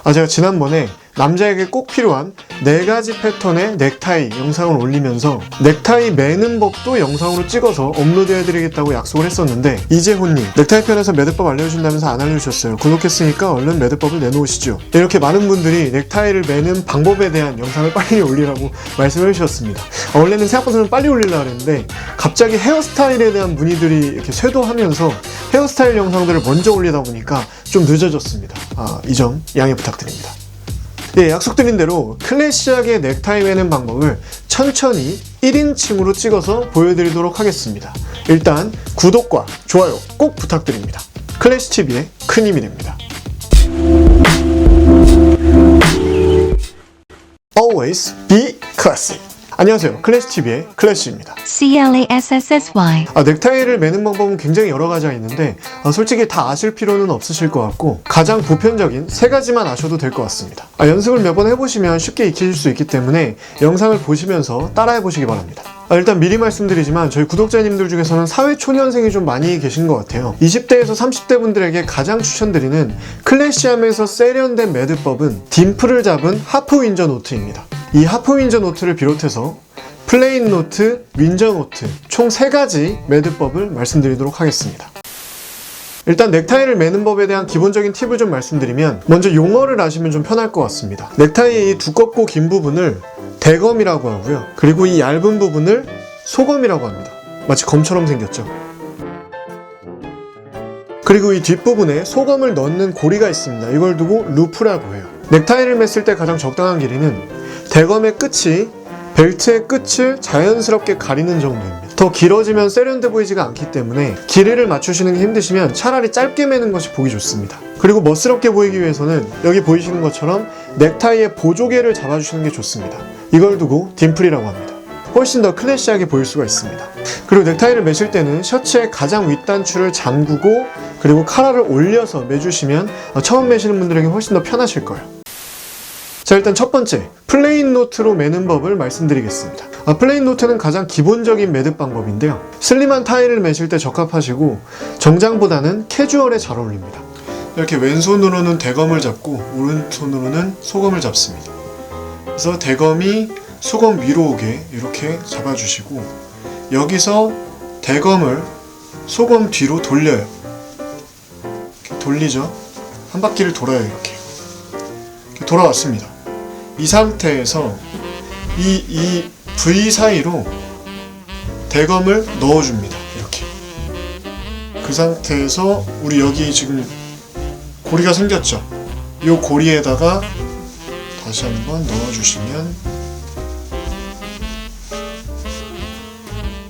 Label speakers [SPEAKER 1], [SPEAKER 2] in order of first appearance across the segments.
[SPEAKER 1] 제가 지난번에 남자에게 꼭 필요한 4가지 패턴의 넥타이 영상을 올리면서 넥타이 매는 법도 영상으로 찍어서 업로드해드리겠다고 약속을 했었는데, 이재훈님 넥타이 편에서 매듭법 알려주신다면서 안 알려주셨어요. 구독했으니까 얼른 매듭법을 내놓으시죠. 이렇게 많은 분들이 넥타이를 매는 방법에 대한 영상을 빨리 올리라고 말씀을 해주셨습니다. 원래는 생각보다 좀 빨리 올리려고 했는데 갑자기 헤어스타일에 대한 문의들이 이렇게 쇄도하면서 헤어스타일 영상들을 먼저 올리다 보니까 좀 늦어졌습니다. 이 점 양해 부탁드립니다. 예, 약속드린 대로 클래시하게 넥타이 매는 방법을 천천히 1인칭으로 찍어서 보여드리도록 하겠습니다. 일단 구독과 좋아요 꼭 부탁드립니다. 클래시TV의 큰 힘이 됩니다. Always be classy. 안녕하세요, 클래시TV의 클래시입니다.
[SPEAKER 2] CLASSSY.
[SPEAKER 1] 넥타이를 매는 방법은 굉장히 여러 가지가 있는데 솔직히 다 아실 필요는 없으실 것 같고, 가장 보편적인 3가지만 아셔도 될 것 같습니다. 연습을 몇 번 해보시면 쉽게 익히실 수 있기 때문에 영상을 보시면서 따라해 보시기 바랍니다. 일단 미리 말씀드리지만 저희 구독자님들 중에서는 사회초년생이 좀 많이 계신 것 같아요. 20대에서 30대 분들에게 가장 추천드리는 클래시하면서 세련된 매듭법은 딤플을 잡은 하프 윈저 노트입니다. 이 하프 윈저 노트를 비롯해서 플레인 노트, 윈저 노트 총 3가지 매듭법을 말씀드리도록 하겠습니다. 일단 넥타이를 매는 법에 대한 기본적인 팁을 좀 말씀드리면, 먼저 용어를 아시면 좀 편할 것 같습니다. 넥타이의 이 두껍고 긴 부분을 대검이라고 하고요, 그리고 이 얇은 부분을 소검이라고 합니다. 마치 검처럼 생겼죠. 그리고 이 뒷부분에 소검을 넣는 고리가 있습니다. 이걸 두고 루프라고 해요. 넥타이를 맸을 때 가장 적당한 길이는 대검의 끝이 벨트의 끝을 자연스럽게 가리는 정도입니다. 더 길어지면 세련돼 보이지가 않기 때문에 길이를 맞추시는 게 힘드시면 차라리 짧게 매는 것이 보기 좋습니다. 그리고 멋스럽게 보이기 위해서는 여기 보이시는 것처럼 넥타이의 보조개를 잡아주시는 게 좋습니다. 이걸 두고 딤플이라고 합니다. 훨씬 더 클래시하게 보일 수가 있습니다. 그리고 넥타이를 매실 때는 셔츠의 가장 윗단추를 잠그고 그리고 카라를 올려서 매주시면 처음 매시는 분들에게 훨씬 더 편하실 거예요. 자, 일단 첫 번째, 플레인 노트로 매는 법을 말씀드리겠습니다. 플레인 노트는 가장 기본적인 매듭 방법인데요, 슬림한 타일을 매실 때 적합하시고 정장보다는 캐주얼에 잘 어울립니다. 이렇게 왼손으로는 대검을 잡고 오른손으로는 소검을 잡습니다. 그래서 대검이 소검 위로 오게 이렇게 잡아주시고, 여기서 대검을 소검 뒤로 돌려요. 이렇게 돌리죠. 한 바퀴를 돌아요. 이렇게 돌아왔습니다. 이 상태에서 이 V 사이로 대검을 넣어줍니다. 이렇게. 그 상태에서 우리 여기 지금 고리가 생겼죠? 이 고리에다가 다시 한번 넣어주시면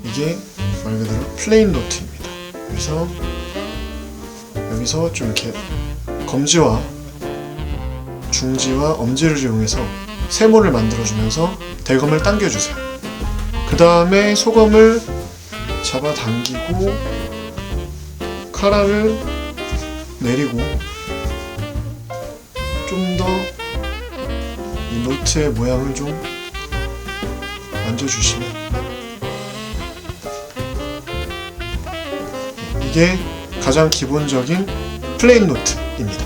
[SPEAKER 1] 이게 말 그대로 플레인 노트입니다. 그래서 여기서 좀 이렇게 검지와 중지와 엄지를 이용해서 세모를 만들어주면서 대검을 당겨주세요. 그 다음에 소검을 잡아당기고 카라를 내리고 좀 더 이 노트의 모양을 좀 만져주시면 이게 가장 기본적인 플레인 노트입니다.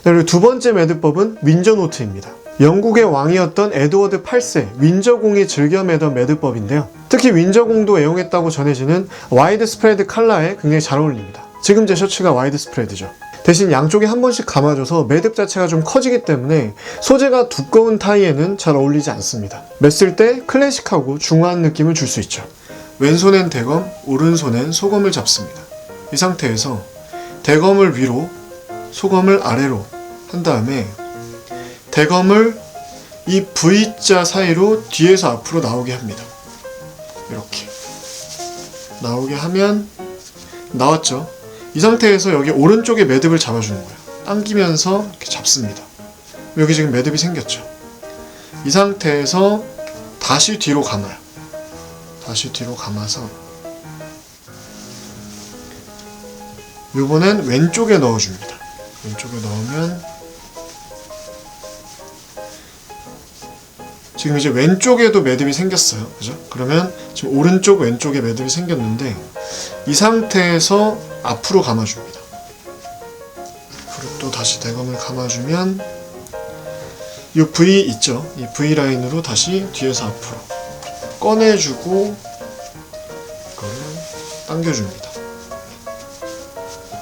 [SPEAKER 1] 그리고 두 번째 매듭법은 윈저 노트입니다. 영국의 왕이었던 에드워드 8세 윈저공이 즐겨 매던 매듭법인데요, 특히 윈저공도 애용했다고 전해지는 와이드 스프레드 컬러에 굉장히 잘 어울립니다. 지금 제 셔츠가 와이드 스프레드죠. 대신 양쪽에 한 번씩 감아줘서 매듭 자체가 좀 커지기 때문에 소재가 두꺼운 타이에는 잘 어울리지 않습니다. 맸을 때 클래식하고 중후한 느낌을 줄 수 있죠. 왼손엔 대검, 오른손엔 소검을 잡습니다. 이 상태에서 대검을 위로, 소검을 아래로 한 다음에 대검을 이 V자 사이로 뒤에서 앞으로 나오게 합니다. 이렇게 나오게 하면 나왔죠. 이 상태에서 여기 오른쪽에 매듭을 잡아주는 거예요. 당기면서 이렇게 잡습니다. 여기 지금 매듭이 생겼죠. 이 상태에서 다시 뒤로 감아요. 다시 뒤로 감아서 요번엔 왼쪽에 넣어줍니다. 왼쪽에 넣으면 지금 이제 왼쪽에도 매듭이 생겼어요. 그죠? 그러면 지금 오른쪽 왼쪽에 매듭이 생겼는데 이 상태에서 앞으로 감아줍니다. 앞으로 또 다시 대검을 감아주면 이 V 있죠? 이 V 라인으로 다시 뒤에서 앞으로 꺼내주고 이거를 당겨줍니다.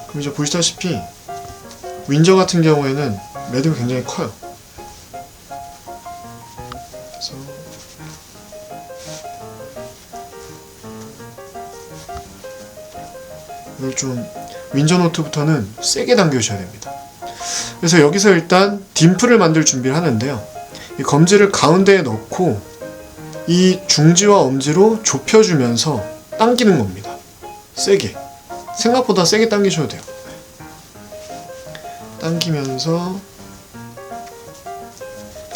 [SPEAKER 1] 그럼 이제 보시다시피 윈저 같은 경우에는 매듭이 굉장히 커요. 그래서 이걸 좀 윈저 노트부터는 세게 당겨주셔야 됩니다. 그래서 여기서 일단 딤플을 만들 준비를 하는데요. 이 검지를 가운데에 넣고 이 중지와 엄지로 좁혀주면서 당기는 겁니다. 세게. 생각보다 세게 당기셔도 돼요. 당기면서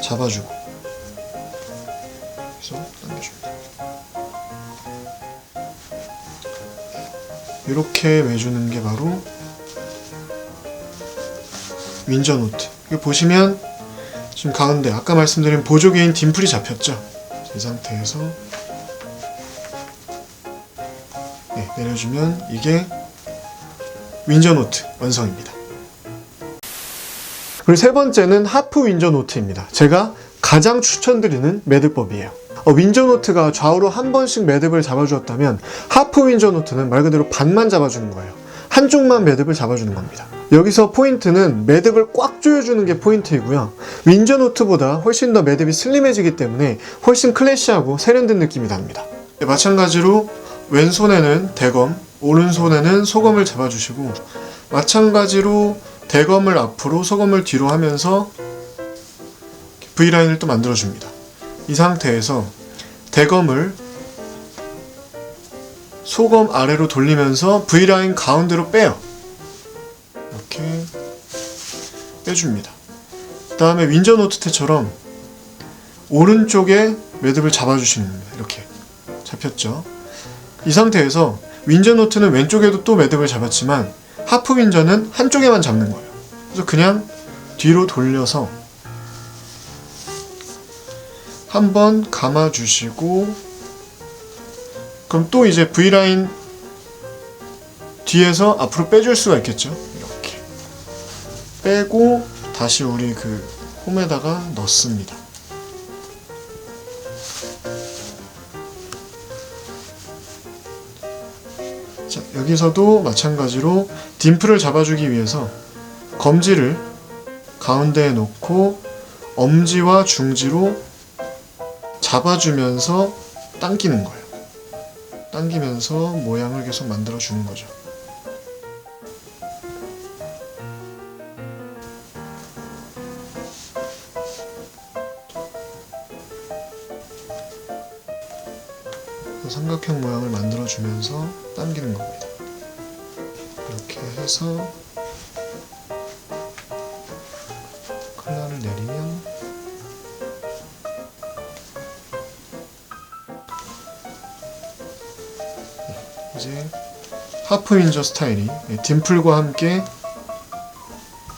[SPEAKER 1] 잡아주고 그래서 당겨줍니다. 이렇게 매주는 게 바로 윈저 노트. 이거 보시면 지금 가운데 아까 말씀드린 보조개인 딤플이 잡혔죠. 이 상태에서 내려주면 이게 윈저 노트 완성입니다. 그리고 세 번째는 하프 윈저 노트입니다. 제가 가장 추천드리는 매듭법이에요. 윈저 노트가 좌우로 한 번씩 매듭을 잡아주었다면 하프 윈저 노트는 말 그대로 반만 잡아주는 거예요. 한쪽만 매듭을 잡아주는 겁니다. 여기서 포인트는 매듭을 꽉 조여주는 게 포인트이고요. 윈저 노트보다 훨씬 더 매듭이 슬림해지기 때문에 훨씬 클래시하고 세련된 느낌이 납니다. 마찬가지로 왼손에는 대검, 오른손에는 소검을 잡아주시고 마찬가지로 대검을 앞으로 소검을 뒤로 하면서 V라인을 또 만들어줍니다. 이 상태에서 대검을 소검 아래로 돌리면서 V라인 가운데로 빼요. 이렇게 빼줍니다. 그 다음에 윈저 노트 때처럼 오른쪽에 매듭을 잡아주시는 겁니다. 이렇게 잡혔죠. 이 상태에서 윈저 노트는 왼쪽에도 또 매듭을 잡았지만 하프 윈저는 한쪽에만 잡는 거예요. 그래서 그냥 뒤로 돌려서 한번 감아주시고 그럼 또 이제 V라인 뒤에서 앞으로 빼줄 수가 있겠죠. 이렇게 빼고 다시 우리 그 홈에다가 넣습니다. 자, 여기서도 마찬가지로 딤플을 잡아주기 위해서 검지를 가운데에 놓고 엄지와 중지로 잡아주면서 당기는 거예요. 당기면서 모양을 계속 만들어주는 거죠. 삼각형 모양을 만들어주면서 당기는 겁니다. 이렇게 해서 컬러를 내리면 이제 하프 윈저 스타일이 딤플과 함께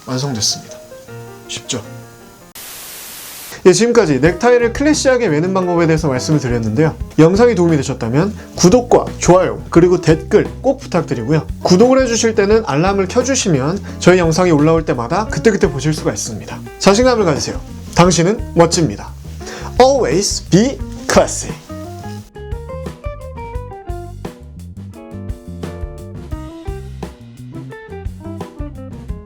[SPEAKER 1] 완성됐습니다. 쉽죠? 지금까지 넥타이를 클래시하게 매는 방법에 대해서 말씀을 드렸는데요. 영상이 도움이 되셨다면 구독과 좋아요 그리고 댓글 꼭 부탁드리고요. 구독을 해주실 때는 알람을 켜주시면 저희 영상이 올라올 때마다 그때그때 보실 수가 있습니다. 자신감을 가지세요. 당신은 멋집니다. Always be classy.